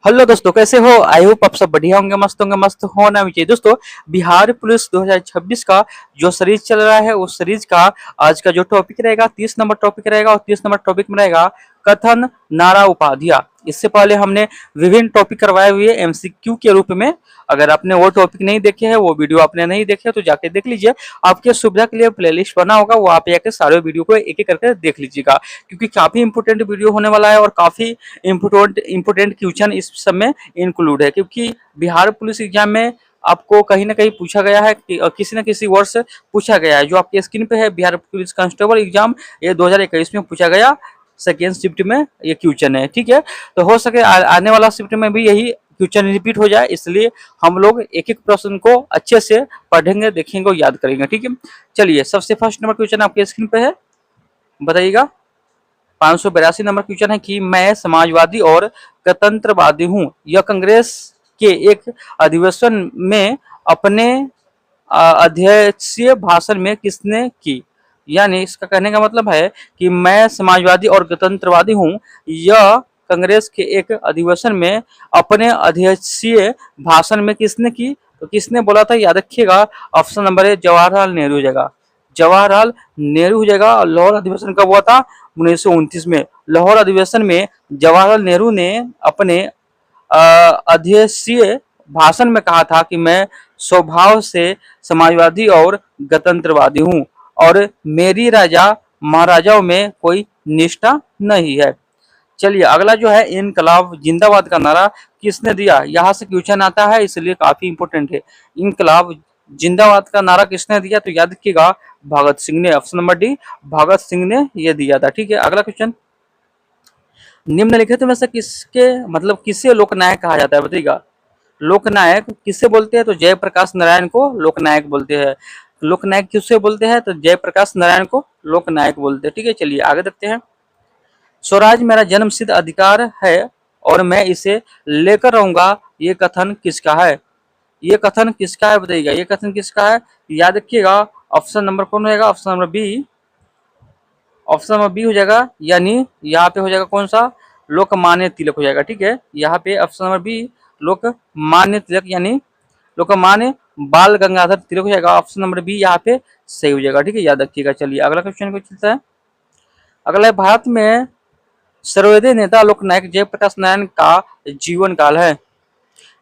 Hello दोस्तों, कैसे हो? आई होप आप सब बढ़िया होंगे, मस्त होना भी चाहिए। दोस्तों, बिहार पुलिस 2026 का जो सीरीज चल रहा है उस सीरीज का आज का जो टॉपिक रहेगा 30 नंबर टॉपिक रहेगा, और 30 नंबर टॉपिक में रहेगा कथन, नारा, उपाधियां। इससे पहले हमने विभिन्न टॉपिक करवाए हुए एमसीक्यू के रूप में। अगर आपने वो टॉपिक नहीं देखे हैं, वो वीडियो आपने नहीं देखे तो जाके देख लीजिए। आपके सुविधा के लिए प्लेलिस्ट बना होगा, वहां पे जाके सारे वीडियो को एक एक करके देख लीजिएगा, क्योंकि काफी इंपोर्टेंट वीडियो होने वाला है और काफी इम्पोर्टेंट क्वेश्चन इस समय इंक्लूड है। क्योंकि बिहार पुलिस एग्जाम में आपको कहीं ना कहीं पूछा गया है कि किसी न किसी वर्ष पूछा गया है। जो आपके स्क्रीन पे है बिहार पुलिस कांस्टेबल एग्जाम, ये 2021 में पूछा गया, सेकेंड शिफ्ट में ये क्वेश्चन है। ठीक है, तो हो सके आने वाला शिफ्ट में भी यही क्वेश्चन रिपीट हो जाए, इसलिए हम लोग एक एक प्रश्न को अच्छे से पढ़ेंगे, देखेंगे और याद करेंगे। ठीक है, चलिए सबसे फर्स्ट नंबर क्वेश्चन आपके स्क्रीन पे है, बताइएगा। 582 नंबर क्वेश्चन है कि मैं समाजवादी और गणतंत्रवादी हूं, यह कांग्रेस के एक अधिवेशन में अपने अध्यक्षीय भाषण में किसने की? यानी इसका कहने का मतलब है कि मैं समाजवादी और गणतंत्रवादी हूं, यह कांग्रेस के एक अधिवेशन में अपने अध्यक्षीय भाषण में किसने की? तो किसने बोला था, याद रखिएगा। ऑप्शन नंबर है जवाहरलाल नेहरू हो जाएगा। जवाहरलाल नेहरू हो जाएगा। और लाहौर अधिवेशन कब हुआ था? 1929 में। लाहौर अधिवेशन में जवाहरलाल नेहरू ने अपने अध्यक्षीय भाषण में कहा था कि मैं स्वभाव से समाजवादी और गणतंत्रवादी हूं, और मेरी राजा महाराजाओं में कोई निष्ठा नहीं है। चलिए अगला जो है, इनकलाब जिंदाबाद का नारा किसने दिया? यहाँ से क्वेश्चन आता है, इसलिए काफी इंपोर्टेंट है। इनकलाब जिंदाबाद का नारा किसने दिया? तो याद रखिएगा, भगत सिंह ने। Option number D, Bhagat Singh ने यह दिया था। ठीक है, अगला क्वेश्चन, निम्नलिखित में से किसके मतलब किसे लोकनायक कहा जाता है? बताइएगा। लोकनायक किसे बोलते हैं? तो जयप्रकाश नारायण को लोकनायक बोलते हैं। लोकनायक किसे बोलते हैं? तो जयप्रकाश नारायण को लोकनायक बोलते हैं। ठीक है, चलिए आगे देखते हैं। स्वराज मेरा जन्मसिद्ध अधिकार है और मैं इसे लेकर रहूंगा, ये कथन किसका है? ये कथन किसका है बताइएगा। ये कथन किसका है? याद रखिएगा। ऑप्शन नंबर कौन रहेगा? Option number B. Option number B हो जाएगा, यानी यहाँ पे हो जाएगा कौन सा? लोकमान्य तिलक हो जाएगा। ठीक है, यहाँ पे option number B Lokmanya Tilak, यानी लोकमान्य बाल गंगाधर तिलक हो जाएगा। ऑप्शन नंबर बी यहाँ पे सही हो जाएगा। ठीक है, याद रखिएगा। चलिए अगला क्वेश्चन को चलता है। अगला है, भारत में सर्वोदय नेता लोकनायक जयप्रकाश नारायण का जीवन काल है।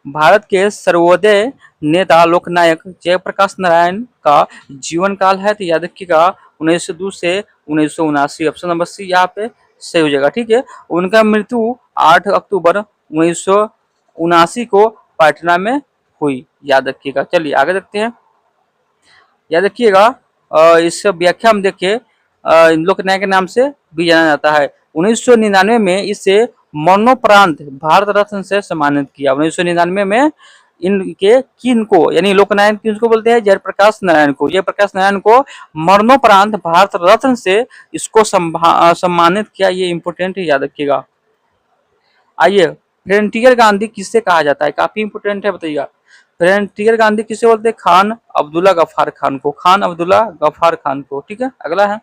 भारत के सर्वोदय नेता लोकनायक जयप्रकाश नारायण का जीवन काल है, तो याद रखिएगा 1902 से 1979। ऑप्शन नंबर सी यहाँ पे सही हो जाएगा। ठीक है, उनका मृत्यु 8 अक्टूबर 1979 को पटना में हुई, याद रखिएगा। चलिए आगे देखते हैं। याद रखिएगा, इस व्याख्या में देखिए, लोकनायक के नाम से भी जाना जाता है। 1999 में इसे मरणोपरांत भारत रत्न से सम्मानित किया। 1999 में इनके किन को, यानी लोकनायक किसको बोलते हैं? जयप्रकाश नारायण को। जयप्रकाश नारायण को मरणोपरांत भारत रत्न से इसको सम्मानित किया। ये इंपोर्टेंट है, याद रखिएगा। आइए, फ्रंटियर गांधी किससे कहा जाता है? काफी इंपोर्टेंट है, बताइएगा। फ्रंटियर गांधी किसे बोलते हैं? खान अब्दुल्ला गफ्फार खान को। खान अब्दुल्ला गफ्फार खान को। ठीक है, अगला है,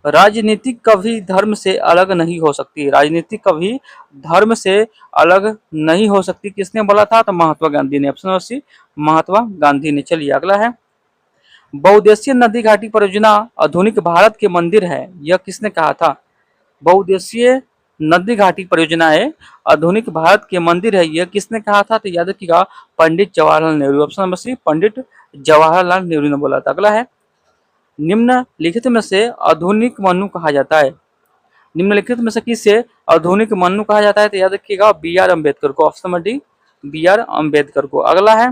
राजनीति कभी धर्म से अलग नहीं हो सकती। राजनीति कभी धर्म से अलग नहीं हो सकती, किसने बोला था? तो महात्मा गांधी ने। ऑप्शन नंबर सी, महात्मा गांधी ने। चलिए अगला है, बहुउद्देशीय नदी घाटी परियोजना आधुनिक भारत के मंदिर है, यह किसने कहा था? बहुउद्देशीय नदी घाटी परियोजना है, आधुनिक भारत के मंदिर है, यह किसने कहा था? तो याद रखिएगा, Pandit Jawaharlal Nehru. Option number C, Pandit Jawaharlal Nehru ने बोला था। अगला है, निम्नलिखित में से आधुनिक मनु कहा जाता है। निम्नलिखित में से किसे आधुनिक मनु कहा जाता है? तो याद रखिएगा, बी आर अम्बेडकर को। Option number D, B R Ambedkar को। अगला है,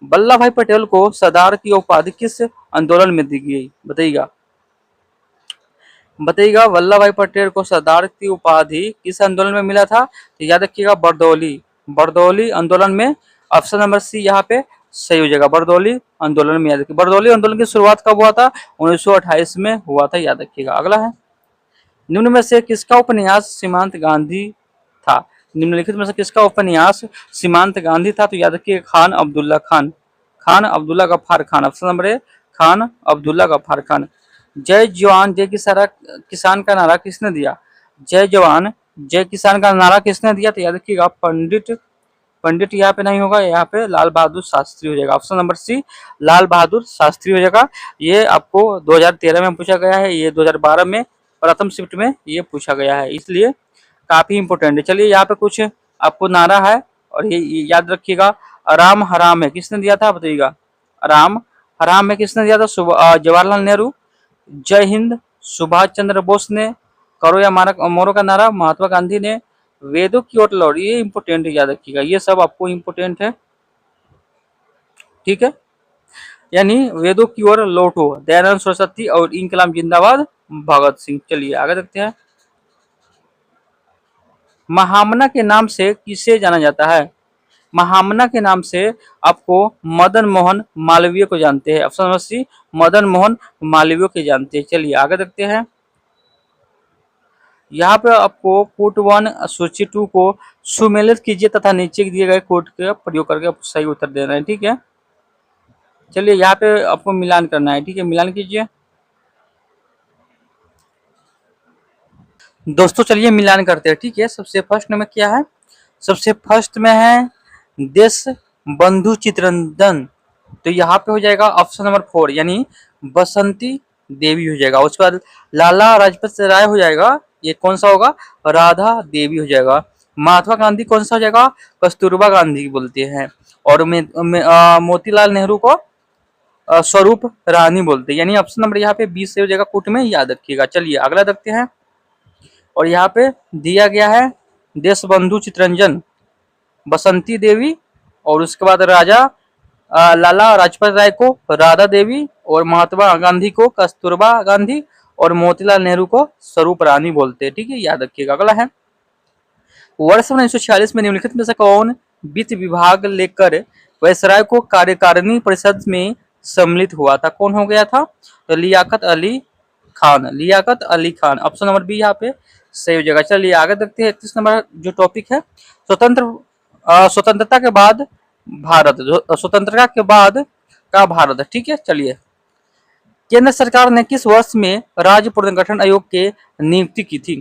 वल्लभ भाई पटेल को सरदार की उपाधि किस आंदोलन में दी गई? बताइएगा। बताइएगा, वल्लभ भाई पटेल को सरदार की उपाधि किस आंदोलन में मिला था? तो याद रखिएगा, बरदौली, बरदौली आंदोलन में। ऑप्शन नंबर सी यहाँ पे सही हो जाएगा, बरदौली आंदोलन में। याद रखिए, बरदौली आंदोलन की शुरुआत कब हुआ था? 1928 में हुआ था, याद रखिएगा। अगला है, निम्न में से किसका उपन्यास सीमांत गांधी था? निम्नलिखित में से किसका उपन्यास सीमांत गांधी था? तो याद रखिए, Khan Abdullah Khan. Khan Abdullah Ghaffar Khan. Option number A, Khan Abdullah Ghaffar Khan. जय जवान जय किसान का नारा किसने दिया? जय जवान जय किसान का नारा किसने दिया? तो याद रखिएगा पंडित, पंडित यहाँ पे नहीं होगा, यहाँ पे लाल बहादुर शास्त्री हो जाएगा। ऑप्शन नंबर सी लाल बहादुर शास्त्री हो जाएगा। ये आपको 2013 में पूछा गया है, ये 2012 में प्रथम शिफ्ट में ये पूछा गया है, इसलिए काफी इंपोर्टेंट है। चलिए यहाँ पे कुछ आपको नारा है और ये याद रखिएगा। राम हराम है किसने दिया था बताइएगा? राम हराम है किसने दिया था? जवाहरलाल नेहरू। जय हिंद सुभाष चंद्र बोस ने। करो या मारा मोरो का नारा महात्मा गांधी ने। वेदों की ओर लौट, ये इंपोर्टेंट है, याद रखिएगा, ये सब आपको इंपोर्टेंट है, ठीक है। यानी वेदों की ओर लौटो, दयानंद सरस्वती और इंकलाब जिंदाबाद भगत सिंह। चलिए आगे देखते हैं। महामना के नाम से किसे जाना जाता है? महामना के नाम से आपको मदन मोहन मालवीय को जानते हैं। Option number C Madan Mohan Malviya को जानते हैं। चलिए आगे देखते हैं। यहाँ पे आपको कोट 1 सूची 2 को सुमेलित कीजिए तथा नीचे दिए गए कोट का प्रयोग करके सही उत्तर देना है, ठीक है। चलिए यहाँ पे आपको मिलान करना है, ठीक है, मिलान कीजिए दोस्तों। चलिए मिलान करते हैं, ठीक है। सबसे फर्स्ट में क्या है? सबसे फर्स्ट में है देश बंधु चित्ररंजन, तो यहाँ पे हो जाएगा ऑप्शन नंबर 4 यानी बसंती देवी हो जाएगा। उसके बाद लाला लाजपत राय हो जाएगा, ये कौन सा होगा? राधा देवी हो जाएगा। महात्मा गांधी कौन सा हो जाएगा? कस्तूरबा गांधी बोलते हैं। और मोतीलाल नेहरू को स्वरूप रानी बोलते हैं, यानी ऑप्शन नंबर यहाँ पे 20 से हो जाएगा, कूट में याद रखिएगा। चलिए अगला देखते हैं। और यहाँ पे दिया गया है देशबंधु चित्ररंजन, बसंती देवी, और उसके बाद राजा लाला लाजपत राय को राधा देवी, और महात्मा गांधी को कस्तूरबा गांधी, और मोतीलाल नेहरू को स्वरूप रानी बोलते हैं, ठीक है, याद रखिएगा। अगला है वर्ष 1946 में निम्नलिखित में से कौन वित्त विभाग लेकर वायसराय को कार्यकारिणी परिषद में सम्मिलित हुआ था? कौन हो गया था? तो Liaquat Ali Khan, Liaquat Ali Khan. Option number B यहाँ पे सही हो जाएगा। चलिए आगे देखते हैं 31 नंबर जो टॉपिक है, स्वतंत्रता के बाद भारत, स्वतंत्रता के बाद का भारत, ठीक है। चलिए केंद्र सरकार ने किस वर्ष में राज्य पुनर्गठन आयोग के नियुक्ति की थी?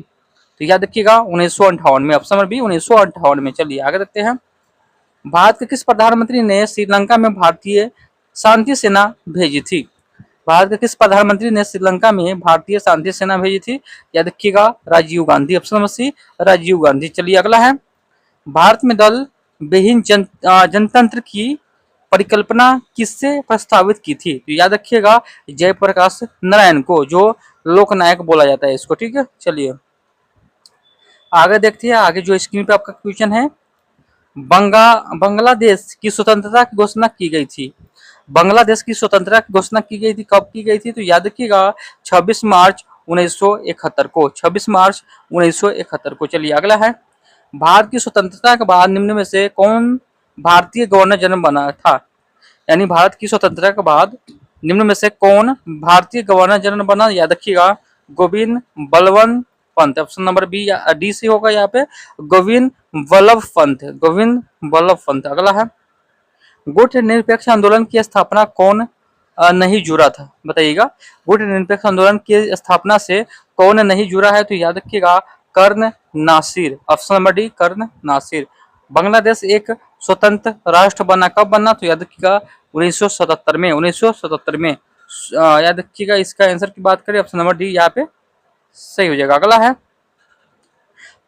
तो याद रखिएगा 1958 में। ऑप्शन नंबर बी 1958 में। चलिए आगे देखते हैं। भारत के किस प्रधानमंत्री ने श्रीलंका में भारतीय शांति सेना भेजी थी? भारत के किस प्रधानमंत्री ने श्रीलंका में भारतीय शांति सेना भेजी थी? याद रखिएगा Rajiv Gandhi. Option number C Rajiv Gandhi. चलिए अगला है भारत में दल विहीन जनतंत्र की परिकल्पना किससे प्रस्तावित की थी? तो याद रखिएगा जयप्रकाश नारायण को, जो लोकनायक बोला जाता है इसको, ठीक है। चलिए आगे देखते हैं। आगे जो स्क्रीन पे आपका क्वेश्चन है, बांग्लादेश की स्वतंत्रता की घोषणा की गई थी। बांग्लादेश की स्वतंत्रता की घोषणा की गई थी, कब की गई थी? तो याद रखिएगा 26 मार्च 1971 को, 26 मार्च 1971 को। चलिए अगला है भारत की स्वतंत्रता के बाद निम्न में से कौन भारतीय गवर्नर जनरल बना था? यानी भारत की स्वतंत्रता के बाद निम्न में से कौन भारतीय गवर्नर जनरल बना? याद रखिएगा Govind Balwant Pant. Option number B D से होगा यहाँ पे गोविंद वल्लभ पंत, गोविंद वल्लभ पंत। अगला है गुट निरपेक्ष आंदोलन की स्थापना कौन नहीं जुड़ा था? बताइएगा गुट निरपेक्ष आंदोलन की स्थापना से कौन नहीं जुड़ा है? तो याद रखिएगा कर्ण नासिर। ऑप्शन नंबर डी कर्ण नासिर। बांग्लादेश एक स्वतंत्र राष्ट्र बना, कब बना? तो याद रखिएगा 1977 में, 1977 में। याद रखिएगा इसका आंसर की बात करें ऑप्शन नंबर डी यहाँ पे सही हो जाएगा। अगला है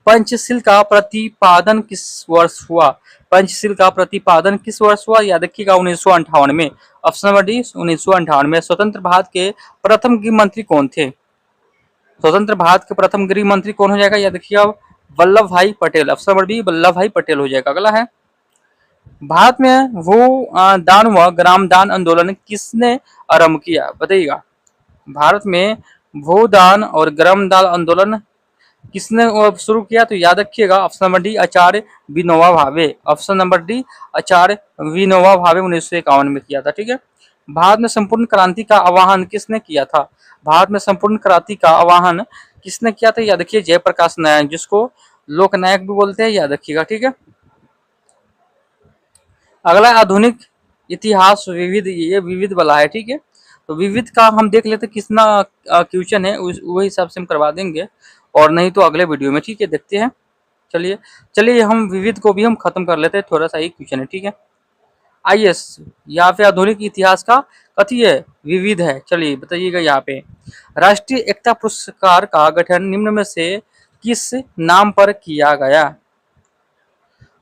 पंचशील का प्रतिपादन किस वर्ष हुआ? पंचशील का प्रतिपादन किस वर्ष हुआ? याद रखिएगा 1958 में। ऑप्शन नंबर डी 1958 में। स्वतंत्र भारत के प्रथम गृह मंत्री कौन थे? स्वतंत्र भारत के प्रथम गृह मंत्री कौन हो जाएगा? याद रखिएगा Vallabh Bhai Patel. Option number B Vallabh Bhai Patel हो जाएगा। अगला है भारत में भू दान व ग्राम दान आंदोलन किसने आरंभ किया? बताइएगा भारत में भूदान और ग्राम दान आंदोलन किसने शुरू किया? तो याद रखिएगा ऑप्शन नंबर डी आचार्य Vinoba Bhave. Option number D आचार्य विनोबा भावे 1951 में किया था, ठीक है। भारत में संपूर्ण क्रांति का आह्वान किसने किया था? भारत में संपूर्ण क्रांति का आह्वान किसने किया था? याद रखिए जयप्रकाश नारायण, जिसको लोकनायक भी बोलते हैं, याद रखिएगा, ठीक है। अगला आधुनिक इतिहास विविध, ये विविध वाला है, ठीक है। तो विविध का हम देख लेते कितना क्वेश्चन है, वही हिसाब से हम करवा देंगे। और नहीं तो अगले वीडियो में, ठीक है, देखते हैं। चलिए चलिए हम विविध को भी हम खत्म कर लेते हैं, थोड़ा सा ही क्वेश्चन है, ठीक है। आईएएस यहाँ पे आधुनिक इतिहास का कथी है, विविध है। चलिए बताइएगा यहाँ पे, राष्ट्रीय एकता पुरस्कार का गठन निम्न में से किस नाम पर किया गया।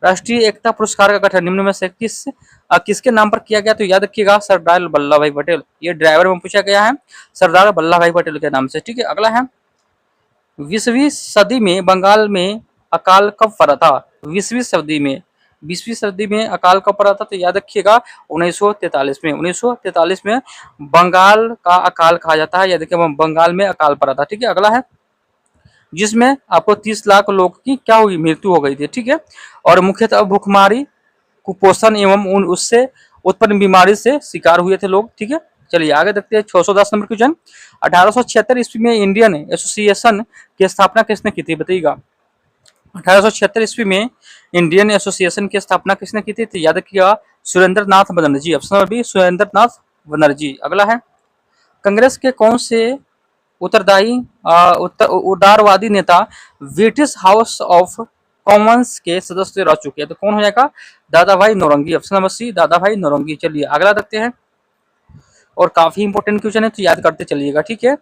राष्ट्रीय एकता पुरस्कार का गठन निम्न में से किसके नाम पर किया गया, तो याद रखिएगा सरदार वल्लभ भाई पटेल। ये ड्राइवर में पूछा गया है, सरदार वल्लभ भाई पटेल के नाम से, ठीक है। अगला है, 20वीं सदी में बंगाल में अकाल कब पड़ा था। 20वीं सदी में अकाल कब पड़ा था, तो याद रखिएगा 1943 में। 1943 में बंगाल का अकाल कहा जाता है, याद रखिए बंगाल में अकाल पड़ा था, ठीक है। अगला है, जिसमें आपको 30 लाख लोग की क्या हुई, मृत्यु हो गई थी, ठीक है। और मुख्यतः भूखमारी, कुपोषण एवं उससे उत्पन्न बीमारी से शिकार हुए थे लोग, ठीक है। चलिए आगे देखते हैं 610 नंबर क्वेश्चन। 1876 ईस्वी में इंडियन एसोसिएशन की स्थापना किसने की थी, बताइएगा। 1876 ईस्वी में इंडियन एसोसिएशन की स्थापना किसने की थी, तो याद रखिएगा Surendra Nath Banerjee. Option number B Surendra Nath Banerjee. अगला है, कांग्रेस के कौन से उत्तरदायी उदारवादी नेता ब्रिटिश हाउस ऑफ कॉमन्स के सदस्य रह चुके हैं, तो कौन हो जाएगा, दादा भाई नौरंगी। ऑप्शन नंबर सी दादा भाई नौरंगी। चलिए अगला देखते हैं, और काफी इंपोर्टेंट क्वेश्चन है, तो याद करते चलिएगा, ठीक है।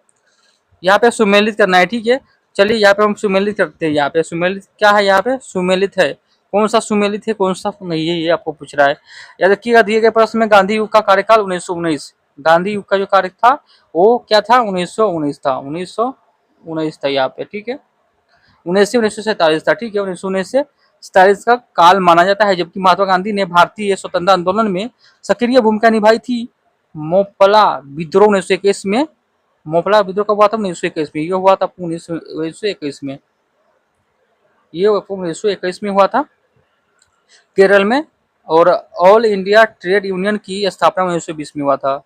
यहाँ पे सुमेलित करना है, ठीक है। चलिए यहाँ पे हम सुमेलित करते हैं। यहाँ पे सुमेलित क्या है, यहाँ पे सुमेलित है, कौन सा सुमेलित है कौन सा नहीं है, ये आपको पूछ रहा है। याद रखिएगा दिए गए प्रश्न में गांधी युग का कार्यकाल 1919, गांधी युग का जो कार्य था वो क्या था, 1919 था, 1919 था यहाँ पे, ठीक है। 1947 था, ठीक है। 1919 से 47 का काल माना जाता है, जबकि महात्मा गांधी ने भारतीय स्वतंत्रता आंदोलन में सक्रिय भूमिका निभाई थी। मोपला विद्रोह 1921 में, मोपला विद्रोह कब हुआ था, 1921 में। ये हुआ था 1921 में, ये 1921 में हुआ था केरल में। और ऑल इंडिया ट्रेड यूनियन की स्थापना 1920 में हुआ था।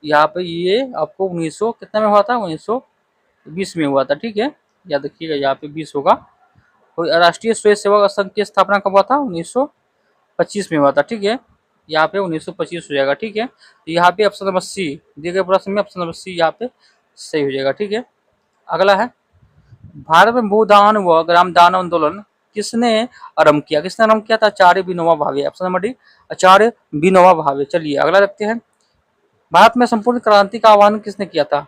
यहाँ पे ये आपको 1900 कितना में हुआ था, 1920 में हुआ था, ठीक है। याद रखिएगा यहाँ पे 20 होगा। और राष्ट्रीय स्वयं सेवक संघ की स्थापना कब हुआ था, 1925 में हुआ था, ठीक है। यहाँ पे 1925 हो जाएगा, ठीक है। यहाँ पे ऑप्शन नंबर सी दिए गए प्रश्न में ऑप्शन नंबर सी यहाँ पे सही हो जाएगा, ठीक है। अगला है, भारत में भूदान व ग्रामदान आंदोलन किसने आरंभ किया, किसने आरंभ किया था, आचार्य Vinoba Bhave. Option number D आचार्य विनोबा भावे। चलिए अगला देखते हैं, भारत में संपूर्ण क्रांति का आह्वान किसने किया था।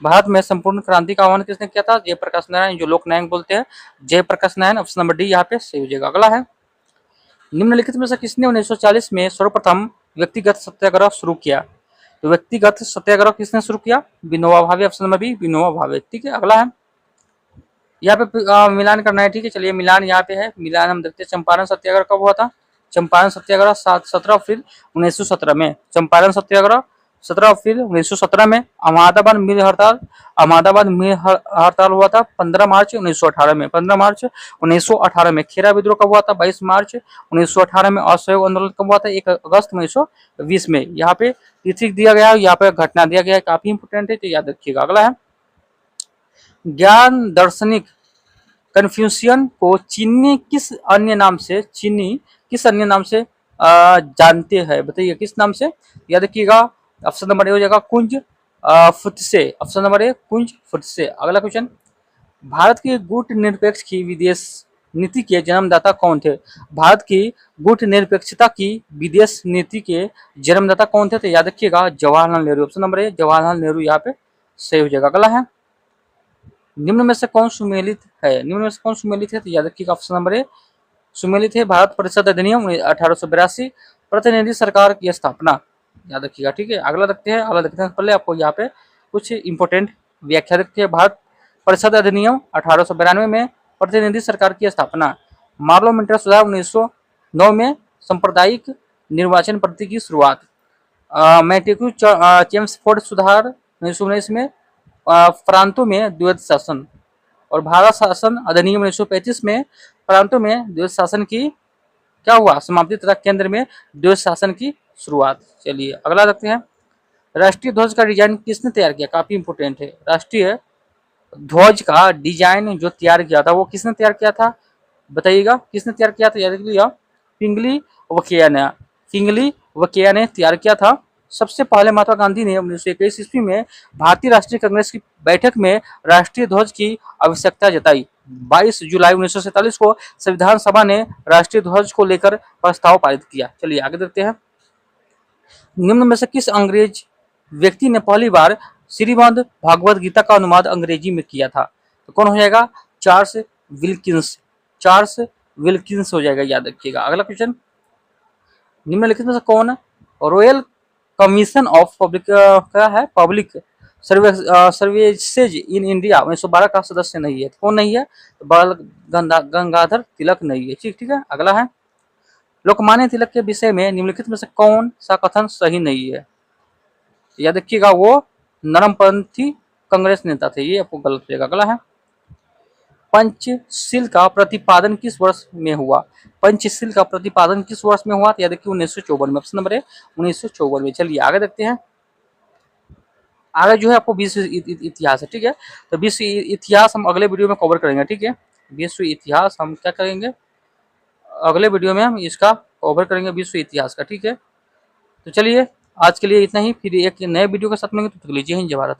भारत में संपूर्ण क्रांति का आह्वान किसने किया था, जयप्रकाश नारायण, जो लोक नायक बोलते हैं, Jayaprakash Narayan. Option number D यहाँ पे सही हो जाएगा। अगला है, निम्नलिखित में से किसने 1940 में सर्वप्रथम व्यक्तिगत सत्याग्रह शुरू किया, तो व्यक्तिगत सत्याग्रह किसने शुरू किया, Vinoba Bhave. Option number B Vinoba Bhave, ठीक है। अगला है, यहाँ पे मिलान करना है, ठीक है। चलिए मिलान यहाँ पे है, मिलान हम देखते हैं, चंपारण सत्याग्रह कब हुआ था, चंपारण सत्याग्रह 17 अप्रैल 1917 में, चंपारण सत्याग्रह 17 अप्रैल 1917 में। अहमदाबाद मिल हड़ताल हुआ था 15 मार्च 1918 में, 15 मार्च 1918 में। खेरा विद्रोह कब हुआ था, 22 मार्च 1918 में। असहयोग आंदोलन कब हुआ था, 1 अगस्त 1920 में। यहाँ पे तिथि दिया गया है, यहाँ पे घटना दिया गया है, काफी इंपोर्टेंट है, तो याद रखिएगा। अगला है, ज्ञान दार्शनिक कन्फ्यूशियन को चीनी किस अन्य नाम से जानते हैं, बताइए किस नाम से। याद रखिएगा ऑप्शन नंबर ए हो जाएगा कुंज फुत्से। ऑप्शन नंबर ए कुंज फुत्से। अगला क्वेश्चन, भारत की गुट निरपेक्ष की विदेश नीति के जन्मदाता कौन थे, भारत की गुट निरपेक्षता की विदेश नीति के जन्मदाता कौन थे, तो याद रखिएगा जवाहरलाल नेहरू। ऑप्शन नंबर ए जवाहरलाल नेहरू यहाँ पे सही हो जाएगा। अगला है, निम्न में से कौन सुमेलित है, निम्न में से कौन सुमेलित है, तो याद रखिएगा ऑप्शन नंबर ए सुमेलित है भारत परिषद अधिनियम 1882, प्रतिनिधि सरकार की स्थापना, याद रखिएगा, ठीक है। अगला देखते हैं, अगला देखते हैं पहले आपको यहाँ पे कुछ इंपोर्टेंट व्याख्या देखते हैं। भारत परिषद अधिनियम 1892 में प्रतिनिधि सरकार की स्थापना, पार्लियामेंट्री सुधार 1909 में, सांप्रदायिक निर्वाचन पद्धति की शुरुआत, चेम्सफोर्ड सुधार 1919 में, प्रांतों में द्वैध शासन, और भारत शासन अधिनियम 1935 में प्रांतों में द्वैध शासन की क्या हुआ समाप्ति तथा केंद्र में द्वैध शासन की शुरुआत। चलिए अगला देखते हैं, राष्ट्रीय ध्वज का डिजाइन किसने तैयार किया, काफी इंपोर्टेंट है। राष्ट्रीय ध्वज का डिजाइन जो तैयार किया था वो किसने तैयार किया था, बताइएगा किसने तैयार किया था। याद रखिएगा पिंगली वकेया ने तैयार किया था सबसे पहले महात्मा गांधी ने 1921 ईस्वी में भारतीय राष्ट्रीय कांग्रेस की बैठक में राष्ट्रीय ध्वज की आवश्यकता जताई। 22 जुलाई 1947 को संविधान सभा ने राष्ट्रीय ध्वज को लेकर प्रस्ताव पारित किया। चलिए आगे देखते हैं। निम्न में से किस अंग्रेज व्यक्ति ने पहली बार श्रीमद् भागवत गीता का अनुवाद अंग्रेजी में किया था? तो कौन हो जाएगा? Charles Wilkins. चार्ल्स विल्किंस हो जाएगा, याद रखिएगा। अगला क्वेश्चन, निम्नलिखित में से कौन रॉयल कमीशन ऑफ पब्लिक क्या है? पब्लिक सर्विसेज इन इंडिया 1912 का सदस्य नहीं है? कौन नहीं है? तो बाल गंगाधर तिलक नहीं है। ठीक है। अगला है, लोकमान्य तिलक के विषय में निम्नलिखित में से कौन सा कथन सही नहीं है? याद रखिएगा, वो नरमपंथी कांग्रेस नेता थे, ये आपको गलत रहेगा। अगला है, पंचशील का प्रतिपादन किस वर्ष में हुआ? पंचशील का प्रतिपादन किस वर्ष में हुआ? तो याद रखिए 1954 में। ऑप्शन नंबर है 1954 में। चलिए आगे देखते हैं। आगे जो है आपको विश्व इतिहास है, ठीक है। तो विश्व इतिहास हम अगले वीडियो में कवर करेंगे, ठीक है। विश्व इतिहास हम क्या करेंगे, अगले वीडियो में हम इसका कवर करेंगे, विश्व इतिहास का, ठीक है। तो चलिए आज के लिए इतना ही, फिर एक नए वीडियो के साथ मिलेंगे। तो जय हिंद, जय भारत।